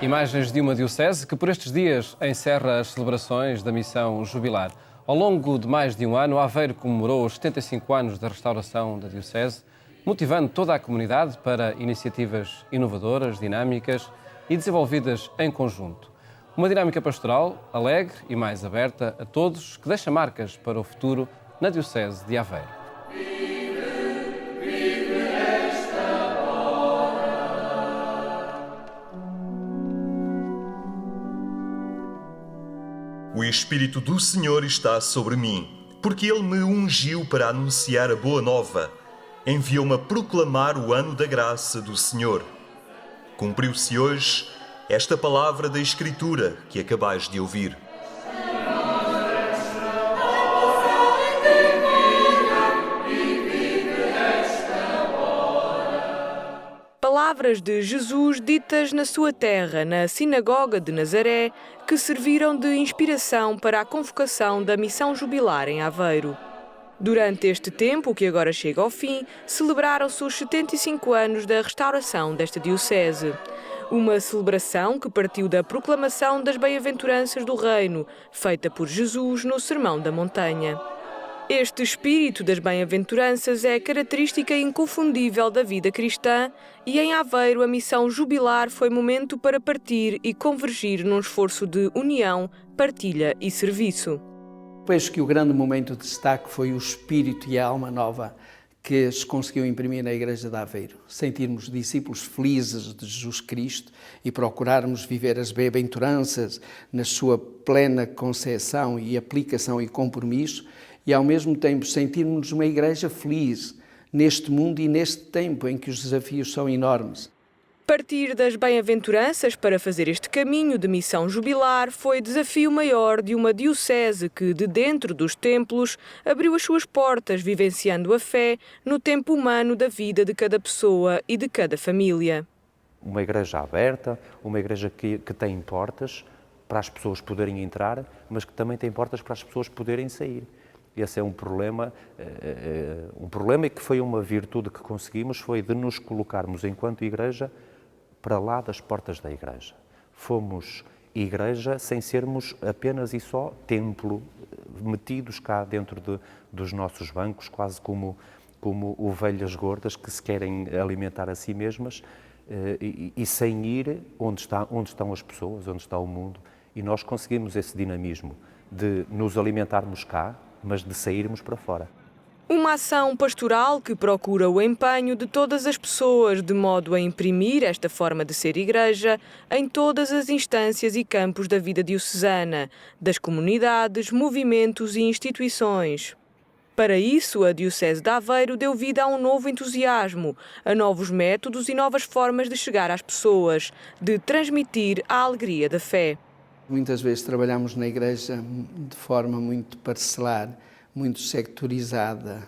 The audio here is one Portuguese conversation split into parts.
Imagens de uma diocese que por estes dias encerra as celebrações da missão jubilar. Ao longo de mais de um ano, Aveiro comemorou os 75 anos da restauração da diocese, motivando toda a comunidade para iniciativas inovadoras, dinâmicas e desenvolvidas em conjunto. Uma dinâmica pastoral alegre e mais aberta a todos, que deixa marcas para o futuro na diocese de Aveiro. O Espírito do Senhor está sobre mim, porque Ele me ungiu para anunciar a boa nova. Enviou-me a proclamar o ano da graça do Senhor. Cumpriu-se hoje esta palavra da Escritura que acabais de ouvir. Palavras de Jesus ditas na sua terra, na sinagoga de Nazaré, que serviram de inspiração para a convocação da missão jubilar em Aveiro. Durante este tempo, que agora chega ao fim, celebraram-se os 75 anos da restauração desta diocese. Uma celebração que partiu da proclamação das bem-aventuranças do Reino, feita por Jesus no Sermão da Montanha. Este espírito das bem-aventuranças é característica inconfundível da vida cristã e em Aveiro a missão jubilar foi momento para partir e convergir num esforço de união, partilha e serviço. Penso que o grande momento de destaque foi o espírito e a alma nova que se conseguiu imprimir na Igreja de Aveiro. Sentirmos discípulos felizes de Jesus Cristo e procurarmos viver as bem-aventuranças na sua plena concepção e aplicação e compromisso, e ao mesmo tempo sentirmos uma igreja feliz neste mundo e neste tempo em que os desafios são enormes. Partir das bem-aventuranças para fazer este caminho de missão jubilar foi desafio maior de uma diocese que, de dentro dos templos, abriu as suas portas, vivenciando a fé no tempo humano da vida de cada pessoa e de cada família. Uma igreja aberta, uma igreja que tem portas para as pessoas poderem entrar, mas que também tem portas para as pessoas poderem sair. Esse é um problema e que foi uma virtude que conseguimos, foi de nos colocarmos enquanto igreja para lá das portas da igreja. Fomos igreja sem sermos apenas e só templo, metidos cá dentro dos nossos bancos, quase como ovelhas gordas que se querem alimentar a si mesmas e sem ir onde estão as pessoas, onde está o mundo. E nós conseguimos esse dinamismo de nos alimentarmos cá, mas de sairmos para fora. Uma ação pastoral que procura o empenho de todas as pessoas, de modo a imprimir esta forma de ser igreja em todas as instâncias e campos da vida diocesana, das comunidades, movimentos e instituições. Para isso, a Diocese de Aveiro deu vida a um novo entusiasmo, a novos métodos e novas formas de chegar às pessoas, de transmitir a alegria da fé. Muitas vezes trabalhamos na igreja de forma muito parcelar, muito sectorizada,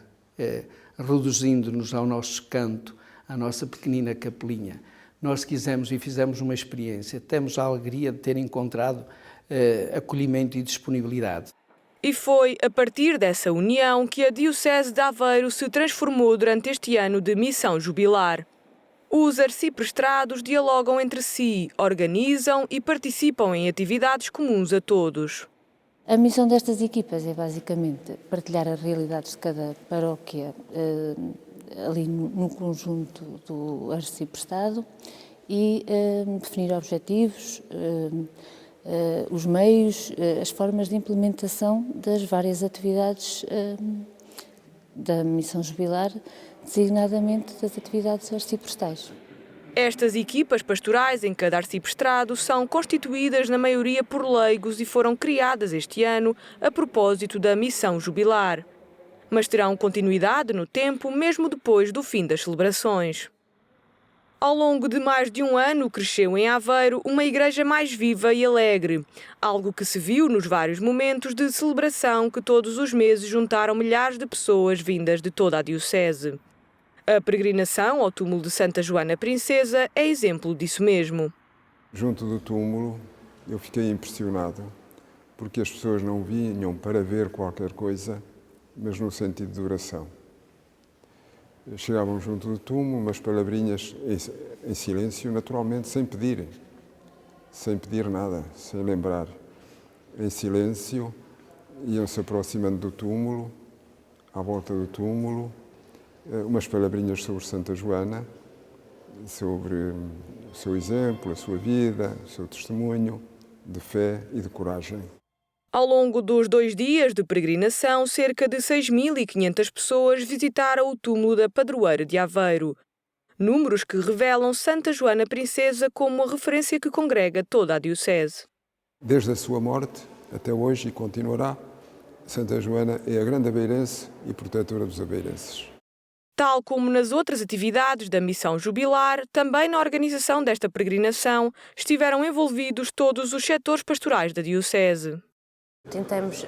reduzindo-nos ao nosso canto, à nossa pequenina capelinha. Nós quisemos e fizemos uma experiência, temos a alegria de ter encontrado acolhimento e disponibilidade. E foi a partir dessa união que a Diocese de Aveiro se transformou durante este ano de missão jubilar. Os arciprestrados dialogam entre si, organizam e participam em atividades comuns a todos. A missão destas equipas é basicamente partilhar as realidades de cada paróquia ali no conjunto do arciprestado e definir objetivos, os meios, as formas de implementação das várias atividades da missão jubilar, designadamente das atividades arciprestais. Estas equipas pastorais em cada arciprestrado são constituídas na maioria por leigos e foram criadas este ano a propósito da missão jubilar. Mas terão continuidade no tempo, mesmo depois do fim das celebrações. Ao longo de mais de um ano, cresceu em Aveiro uma igreja mais viva e alegre, algo que se viu nos vários momentos de celebração que todos os meses juntaram milhares de pessoas vindas de toda a diocese. A peregrinação ao túmulo de Santa Joana Princesa é exemplo disso mesmo. Junto do túmulo, eu fiquei impressionado, porque as pessoas não vinham para ver qualquer coisa, mas no sentido de oração. Chegavam junto do túmulo, umas palavrinhas em silêncio, naturalmente, sem pedirem. sem pedir nada, sem lembrar. Em silêncio, iam-se aproximando do túmulo, à volta do túmulo, umas palavrinhas sobre Santa Joana, sobre o seu exemplo, a sua vida, o seu testemunho de fé e de coragem. Ao longo dos 2 dias de peregrinação, cerca de 6.500 pessoas visitaram o túmulo da padroeira de Aveiro. Números que revelam Santa Joana Princesa como a referência que congrega toda a diocese. Desde a sua morte até hoje e continuará, Santa Joana é a grande aveirense e protetora dos aveirenses. Tal como nas outras atividades da Missão Jubilar, também na organização desta peregrinação estiveram envolvidos todos os setores pastorais da diocese. Tentamos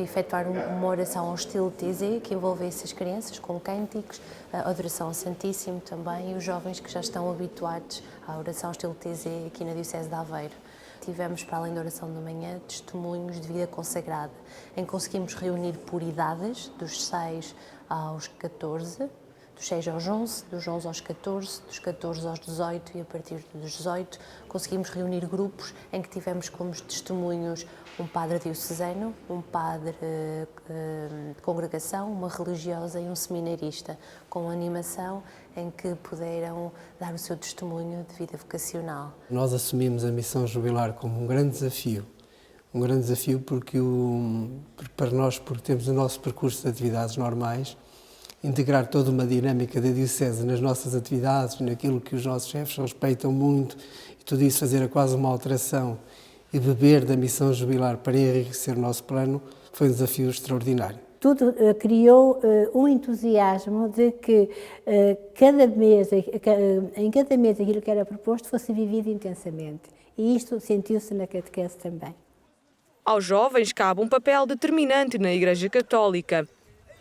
efetuar uma oração ao estilo TZ, que envolvesse as crianças com cânticos, a adoração ao Santíssimo também e os jovens que já estão habituados à oração ao estilo TZ aqui na Diocese de Aveiro. Tivemos, para além da oração da manhã, testemunhos de vida consagrada, em que conseguimos reunir por idades, dos 6 aos 14, dos 6 aos 11, dos 11 aos 14, dos 14 aos 18 e a partir dos 18 conseguimos reunir grupos em que tivemos como testemunhos um padre diocesano, um padre de congregação, uma religiosa e um seminarista, com animação em que puderam dar o seu testemunho de vida vocacional. Nós assumimos a Missão Jubilar como um grande desafio porque para nós, porque temos o nosso percurso de atividades normais, integrar toda uma dinâmica da Diocese nas nossas atividades, naquilo que os nossos chefes respeitam muito, e tudo isso fazer quase uma alteração e beber da Missão Jubilar para enriquecer o nosso plano, foi um desafio extraordinário. Tudo criou um entusiasmo de que em cada mês aquilo que era proposto fosse vivido intensamente. E isto sentiu-se na catequese também. Aos jovens cabe um papel determinante na Igreja Católica.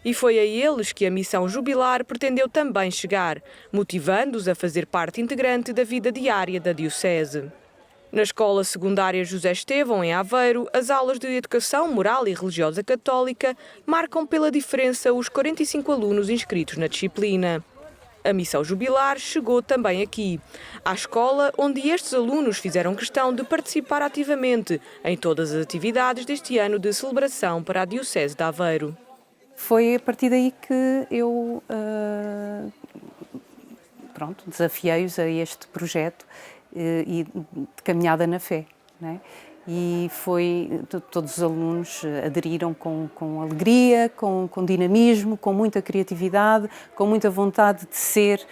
E foi a eles que a Missão Jubilar pretendeu também chegar, motivando-os a fazer parte integrante da vida diária da Diocese. Na Escola Secundária José Estevão, em Aveiro, as aulas de Educação Moral e Religiosa Católica marcam pela diferença os 45 alunos inscritos na disciplina. A Missão Jubilar chegou também aqui, à escola onde estes alunos fizeram questão de participar ativamente em todas as atividades deste ano de celebração para a Diocese de Aveiro. Foi a partir daí que eu desafiei-os a este projeto e de caminhada na fé, né? E todos os alunos aderiram com alegria, com dinamismo, com muita criatividade, com muita vontade de ser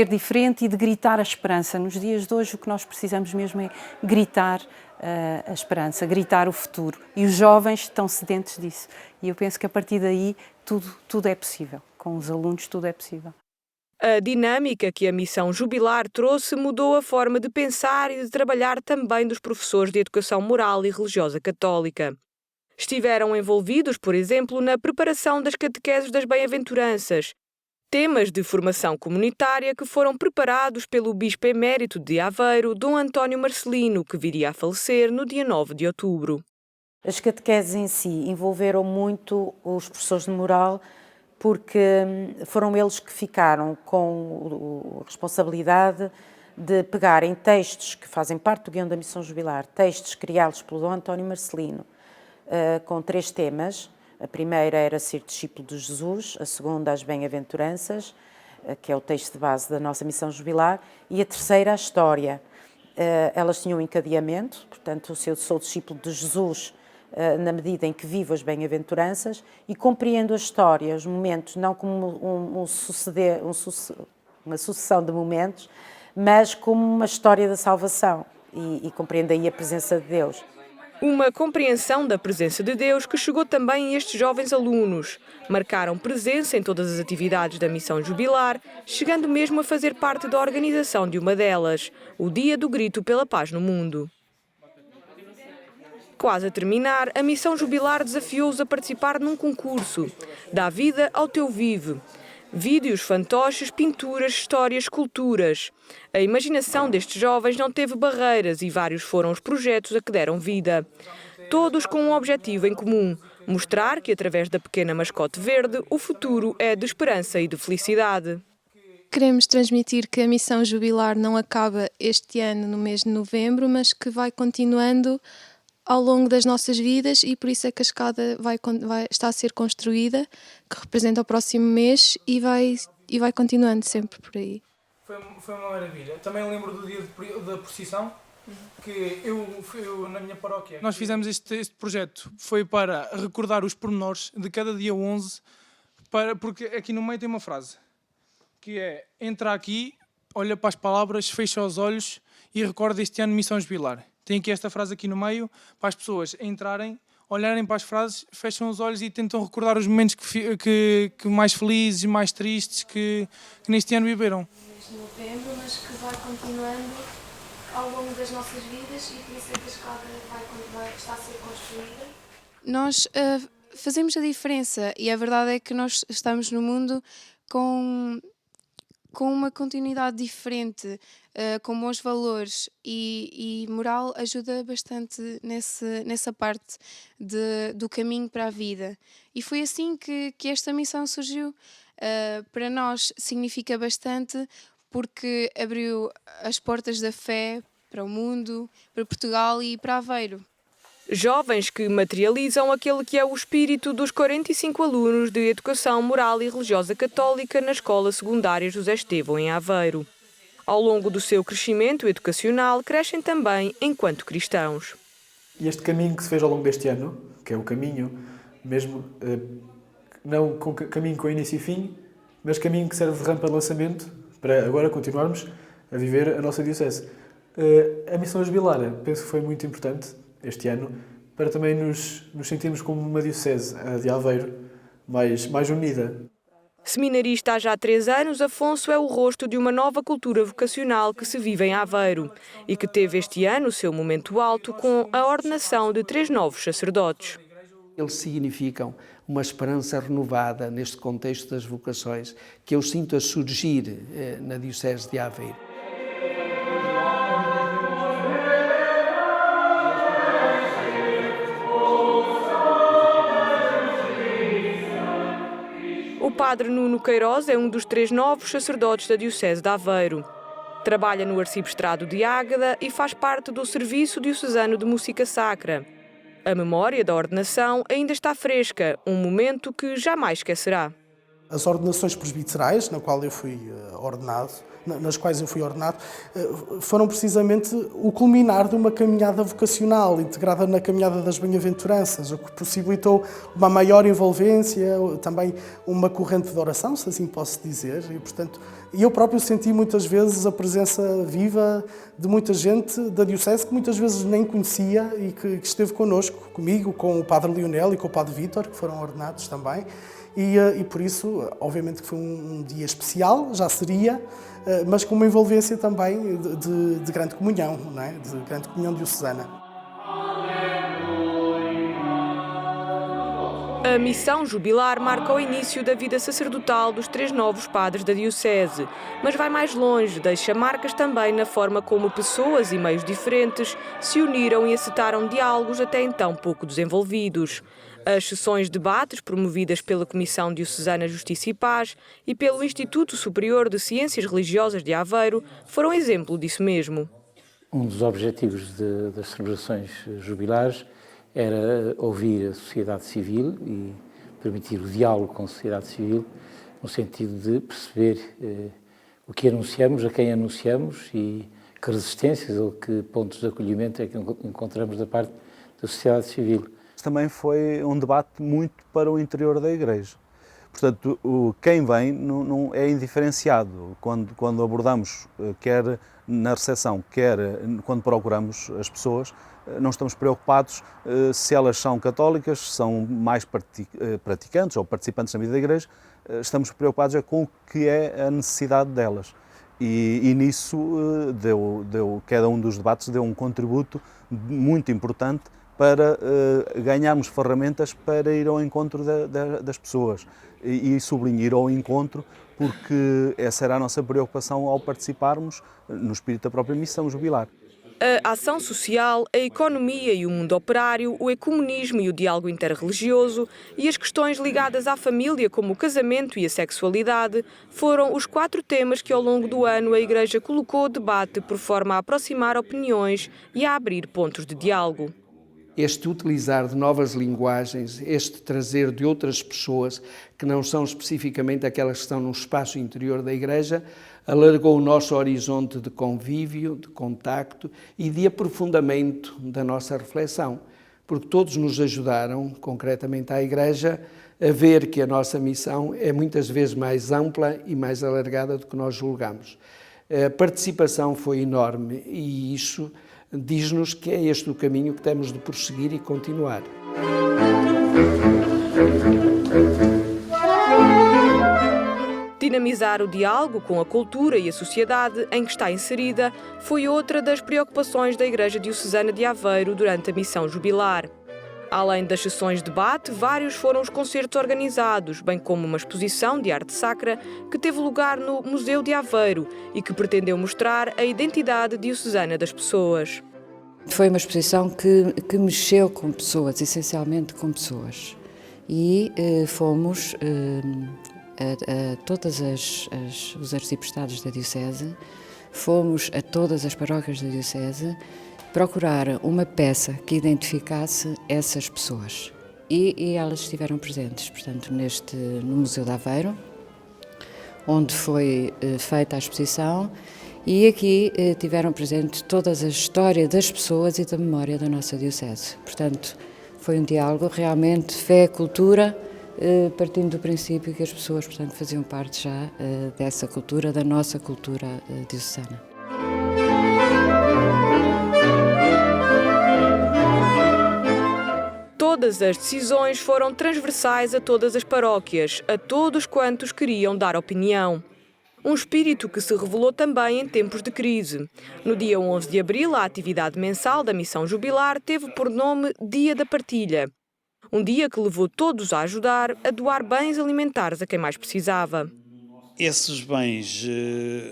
diferente e de gritar a esperança. Nos dias de hoje o que nós precisamos mesmo é gritar a esperança, gritar o futuro. E os jovens estão sedentes disso. E eu penso que a partir daí tudo é possível. Com os alunos tudo é possível. A dinâmica que a Missão Jubilar trouxe mudou a forma de pensar e de trabalhar também dos professores de Educação Moral e Religiosa Católica. Estiveram envolvidos, por exemplo, na preparação das catequeses das bem-aventuranças, temas de formação comunitária que foram preparados pelo Bispo Emérito de Aveiro, Dom António Marcelino, que viria a falecer no dia 9 de outubro. As catequeses em si envolveram muito os professores de moral, porque foram eles que ficaram com a responsabilidade de pegarem textos que fazem parte do guião da Missão Jubilar, textos criados pelo Dom António Marcelino, com 3 temas. A primeira era ser discípulo de Jesus, a segunda as bem-aventuranças, que é o texto de base da nossa Missão Jubilar, e a terceira a história. Elas tinham um encadeamento, portanto, se eu sou discípulo de Jesus, na medida em que vivo as bem-aventuranças e compreendo a história, os momentos, não como uma sucessão de momentos, mas como uma história da salvação e compreendo aí a presença de Deus. Uma compreensão da presença de Deus que chegou também a estes jovens alunos. Marcaram presença em todas as atividades da Missão Jubilar, chegando mesmo a fazer parte da organização de uma delas, o Dia do Grito pela Paz no Mundo. Quase a terminar, a Missão Jubilar desafiou-os a participar num concurso. Dá vida ao teu vive. Vídeos, fantoches, pinturas, histórias, esculturas. A imaginação destes jovens não teve barreiras e vários foram os projetos a que deram vida. Todos com um objetivo em comum: mostrar que, através da pequena mascote verde, o futuro é de esperança e de felicidade. queremos transmitir que a missão jubilar não acaba este ano, no mês de novembro, mas que vai continuando ao longo das nossas vidas, e por isso é que a escada está a ser construída, que representa o próximo mês, e vai continuando sempre por aí. Foi uma maravilha. Também lembro do dia da procissão, que eu na minha paróquia... Nós fizemos este projeto, foi para recordar os pormenores de cada dia 11, porque aqui no meio tem uma frase, que é: entra aqui, olha para as palavras, fecha os olhos e recorda este ano Missão Jubilar. Tem aqui esta frase aqui no meio, para as pessoas entrarem, olharem para as frases, fecham os olhos e tentam recordar os momentos que mais felizes e mais tristes que neste ano viveram. De novembro, mas que vai continuando ao longo das nossas vidas, e por isso é que a escada está a ser construída. Nós fazemos a diferença, e a verdade é que nós estamos no mundo com uma continuidade diferente, com bons valores, e moral ajuda bastante nessa parte do caminho para a vida. E foi assim que esta missão surgiu. Para nós significa bastante, porque abriu as portas da fé para o mundo, para Portugal e para Aveiro. Jovens que materializam aquele que é o espírito dos 45 alunos de Educação Moral e Religiosa Católica na Escola Secundária José Estevão, em Aveiro. Ao longo do seu crescimento educacional, crescem também enquanto cristãos. E este caminho que se fez ao longo deste ano, que é o caminho mesmo, não caminho com início e fim, mas caminho que serve de rampa de lançamento para agora continuarmos a viver a nossa diocese. A missão jubilar, penso que foi muito importante este ano, para também nos sentirmos como uma diocese de Aveiro mais unida. Seminarista há já 3 anos, Afonso é o rosto de uma nova cultura vocacional que se vive em Aveiro e que teve este ano o seu momento alto com a ordenação de 3 novos sacerdotes. Eles significam uma esperança renovada neste contexto das vocações que eu sinto a surgir na diocese de Aveiro. O padre Nuno Queiroz é um dos 3 novos sacerdotes da diocese de Aveiro. Trabalha no arciprestado de Águeda e faz parte do Serviço Diocesano de Música Sacra. A memória da ordenação ainda está fresca, um momento que jamais esquecerá. As ordenações presbiterais, nas quais eu fui ordenado, foram precisamente o culminar de uma caminhada vocacional, integrada na caminhada das bem-aventuranças, o que possibilitou uma maior envolvência, também uma corrente de oração, se assim posso dizer, e, portanto, eu próprio senti muitas vezes a presença viva de muita gente da diocese que muitas vezes nem conhecia e que esteve connosco, comigo, com o padre Lionel e com o padre Vítor, que foram ordenados também. E por isso, obviamente que foi um dia especial, já seria, mas com uma envolvência também de grande comunhão, não é? De grande comunhão diocesana. A missão jubilar marca o início da vida sacerdotal dos 3 novos padres da diocese, mas vai mais longe, deixa marcas também na forma como pessoas e meios diferentes se uniram e acetaram diálogos até então pouco desenvolvidos. As sessões de debates promovidas pela Comissão Diocesana Justiça e Paz e pelo Instituto Superior de Ciências Religiosas de Aveiro foram exemplo disso mesmo. Um dos objetivos das celebrações jubilares era ouvir a sociedade civil e permitir o diálogo com a sociedade civil, no sentido de perceber o que anunciamos, a quem anunciamos e que resistências ou que pontos de acolhimento é que encontramos da parte da sociedade civil. Também foi um debate muito para o interior da Igreja. Portanto, quem vem não é indiferenciado. Quando abordamos, quer na recepção, quer quando procuramos as pessoas, não estamos preocupados se elas são católicas, são mais praticantes ou participantes na vida da Igreja, estamos preocupados com o que é a necessidade delas. E nisso cada um dos debates deu um contributo muito importante para ganharmos ferramentas para ir ao encontro das pessoas e sublinhar ao encontro, porque essa era a nossa preocupação ao participarmos no espírito da própria missão jubilar. A ação social, a economia e o mundo operário, o ecumenismo e o diálogo interreligioso e as questões ligadas à família, como o casamento e a sexualidade, foram os 4 temas que ao longo do ano a Igreja colocou ao debate por forma a aproximar opiniões e a abrir pontos de diálogo. Este utilizar de novas linguagens, este trazer de outras pessoas que não são especificamente aquelas que estão no espaço interior da Igreja, alargou o nosso horizonte de convívio, de contacto e de aprofundamento da nossa reflexão, porque todos nos ajudaram, concretamente à Igreja, a ver que a nossa missão é muitas vezes mais ampla e mais alargada do que nós julgamos. A participação foi enorme e isso diz-nos que é este o caminho que temos de prosseguir e continuar. Dinamizar o diálogo com a cultura e a sociedade em que está inserida foi outra das preocupações da Igreja Diocesana de Aveiro durante a missão jubilar. Além das sessões de debate, vários foram os concertos organizados, bem como uma exposição de arte sacra que teve lugar no Museu de Aveiro e que pretendeu mostrar a identidade diocesana das pessoas. Foi uma exposição que mexeu com pessoas, essencialmente com pessoas. E fomos a todos os arciprestados da Diocese, fomos a todas as paróquias da Diocese procurar uma peça que identificasse essas pessoas. E elas estiveram presentes, portanto, no Museu de Aveiro, onde foi feita a exposição, e aqui tiveram presente toda a história das pessoas e da memória da nossa Diocese. Portanto, foi um diálogo realmente fé-cultura, partindo do princípio que as pessoas, portanto, faziam parte já dessa cultura, da nossa cultura diocesana. Todas as decisões foram transversais a todas as paróquias, a todos quantos queriam dar opinião. Um espírito que se revelou também em tempos de crise. No dia 11 de abril, a atividade mensal da Missão Jubilar teve por nome Dia da Partilha. Um dia que levou todos a ajudar a doar bens alimentares a quem mais precisava. Esses bens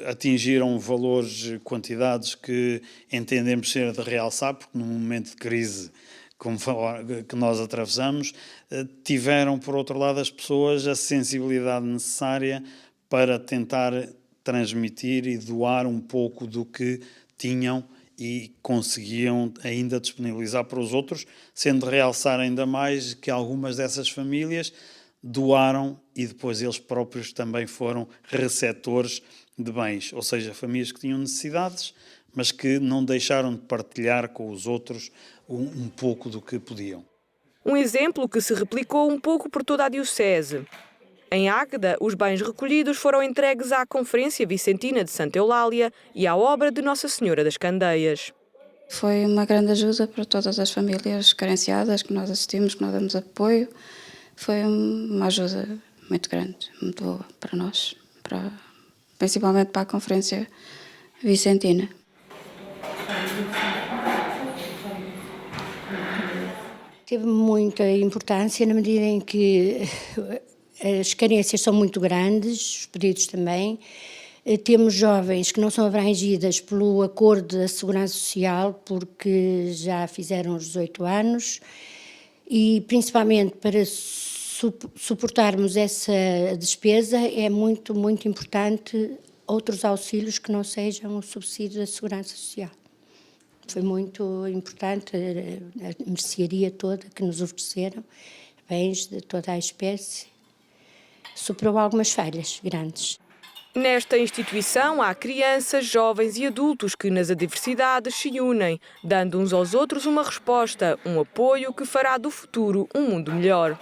atingiram valores, quantidades que entendemos ser de realçar, porque num momento de crise que nós atravessamos, tiveram, por outro lado, as pessoas a sensibilidade necessária para tentar transmitir e doar um pouco do que tinham e conseguiam ainda disponibilizar para os outros, sendo de realçar ainda mais que algumas dessas famílias doaram e depois eles próprios também foram receptores de bens, ou seja, famílias que tinham necessidades, mas que não deixaram de partilhar com os outros um pouco do que podiam. Um exemplo que se replicou um pouco por toda a Diocese. Em Águeda, os bens recolhidos foram entregues à Conferência Vicentina de Santa Eulália e à obra de Nossa Senhora das Candeias. Foi uma grande ajuda para todas as famílias carenciadas que nós assistimos, que nós damos apoio. Foi uma ajuda muito grande, muito boa para nós, principalmente para a Conferência Vicentina. Teve muita importância na medida em que as carências são muito grandes, os pedidos também. Temos jovens que não são abrangidas pelo acordo da Segurança Social porque já fizeram os 18 anos e principalmente para suportarmos essa despesa é muito, muito importante outros auxílios que não sejam o subsídio da Segurança Social. Foi muito importante a mercearia toda que nos ofereceram, bens de toda a espécie, superou algumas falhas grandes. Nesta instituição há crianças, jovens e adultos que nas adversidades se unem, dando uns aos outros uma resposta, um apoio que fará do futuro um mundo melhor.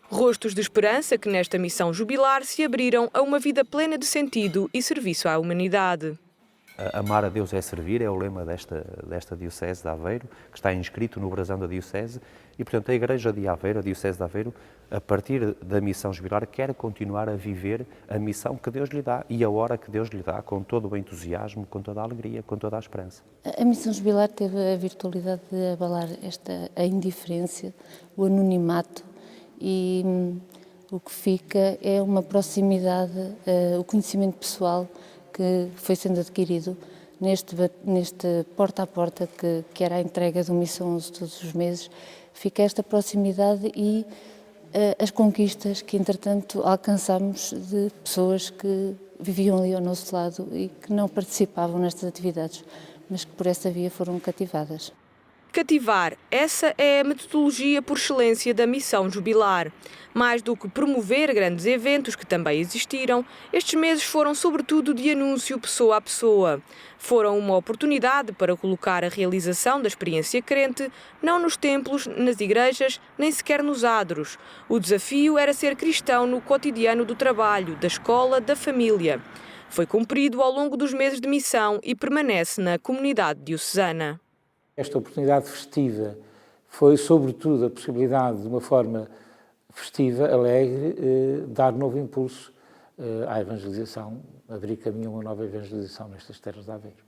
Rostos de esperança que nesta missão jubilar se abriram a uma vida plena de sentido e serviço à humanidade. Amar a Deus é servir, é o lema desta Diocese de Aveiro, que está inscrito no brasão da Diocese, e portanto a Igreja de Aveiro, a Diocese de Aveiro, a partir da missão jubilar, quer continuar a viver a missão que Deus lhe dá e a hora que Deus lhe dá, com todo o entusiasmo, com toda a alegria, com toda a esperança. A missão jubilar teve a virtualidade de abalar a indiferença, o anonimato, e o que fica é uma proximidade, o conhecimento pessoal que foi sendo adquirido neste porta a porta que era a entrega do Missão 11 todos os meses, fica esta proximidade e as conquistas que, entretanto, alcançamos de pessoas que viviam ali ao nosso lado e que não participavam nestas atividades, mas que por essa via foram cativadas. Cativar, essa é a metodologia por excelência da Missão Jubilar. Mais do que promover grandes eventos, que também existiram, estes meses foram sobretudo de anúncio pessoa a pessoa. Foram uma oportunidade para colocar a realização da experiência crente não nos templos, nas igrejas, nem sequer nos adros. O desafio era ser cristão no cotidiano do trabalho, da escola, da família. Foi cumprido ao longo dos meses de missão e permanece na comunidade diocesana. Esta oportunidade festiva foi, sobretudo, a possibilidade de uma forma festiva, alegre, dar novo impulso à evangelização, abrir caminho a uma nova evangelização nestas terras de Aveiro.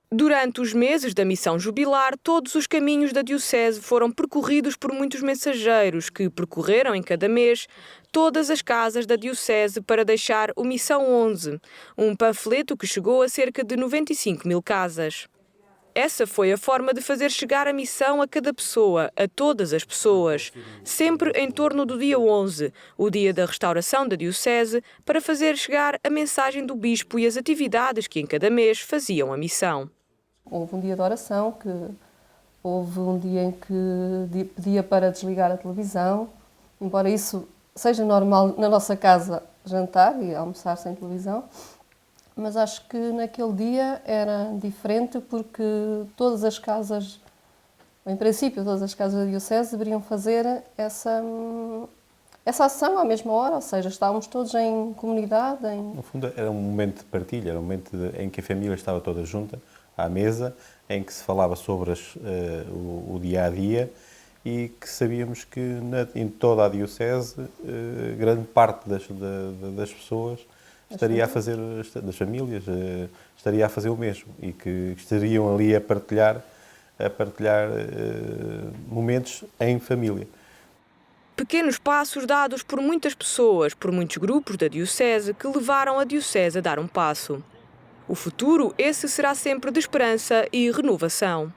Durante os meses da Missão Jubilar, todos os caminhos da Diocese foram percorridos por muitos mensageiros que percorreram em cada mês todas as casas da Diocese para deixar o Missão 11, um panfleto que chegou a cerca de 95 mil casas. Essa foi a forma de fazer chegar a missão a cada pessoa, a todas as pessoas, sempre em torno do dia 11, o dia da restauração da Diocese, para fazer chegar a mensagem do Bispo e as atividades que em cada mês faziam a missão. Houve um dia de oração, houve um dia em que pedia para desligar a televisão, embora isso seja normal na nossa casa jantar e almoçar sem televisão. Mas acho que naquele dia era diferente porque todas as casas, em princípio todas as casas da Diocese deveriam fazer essa ação à mesma hora, ou seja, estávamos todos em comunidade. No fundo era um momento de partilha, era um momento em que a família estava toda junta à mesa, em que se falava sobre o dia-a-dia e que sabíamos que em toda a Diocese grande parte das pessoas estaria a fazer, das famílias, estaria a fazer o mesmo e que estariam ali a partilhar momentos em família. Pequenos passos dados por muitas pessoas, por muitos grupos da Diocese que levaram a Diocese a dar um passo. O futuro, esse será sempre de esperança e renovação.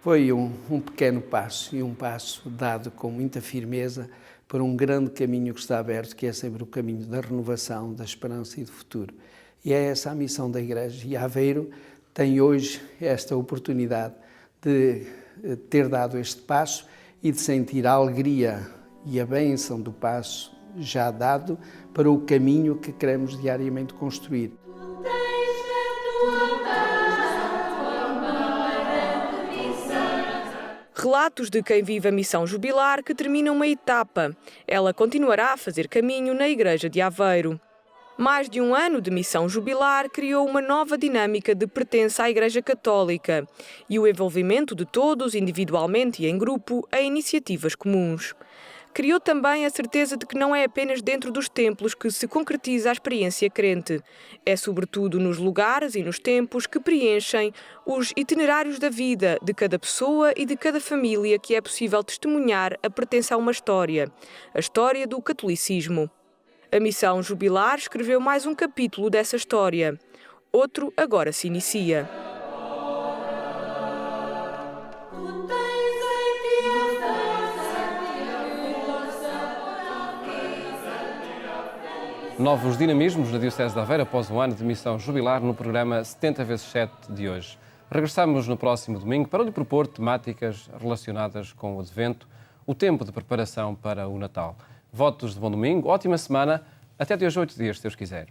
Foi um pequeno passo e um passo dado com muita firmeza para um grande caminho que está aberto, que é sempre o caminho da renovação, da esperança e do futuro. E é essa a missão da Igreja. E Aveiro tem hoje esta oportunidade de ter dado este passo e de sentir a alegria e a bênção do passo já dado para o caminho que queremos diariamente construir. Relatos de quem vive a Missão Jubilar que termina uma etapa. Ela continuará a fazer caminho na Igreja de Aveiro. Mais de um ano de Missão Jubilar criou uma nova dinâmica de pertença à Igreja Católica e o envolvimento de todos, individualmente e em grupo, em iniciativas comuns. Criou também a certeza de que não é apenas dentro dos templos que se concretiza a experiência crente. É sobretudo nos lugares e nos tempos que preenchem os itinerários da vida de cada pessoa e de cada família que é possível testemunhar a pertença a uma história, a história do catolicismo. A Missão Jubilar escreveu mais um capítulo dessa história. Outro agora se inicia. Novos dinamismos na Diocese de Aveiro após um ano de missão jubilar no programa 70x7 de hoje. Regressamos no próximo domingo para lhe propor temáticas relacionadas com o Advento, o tempo de preparação para o Natal. Votos de bom domingo, ótima semana, até de hoje 8 dias, se Deus quiser.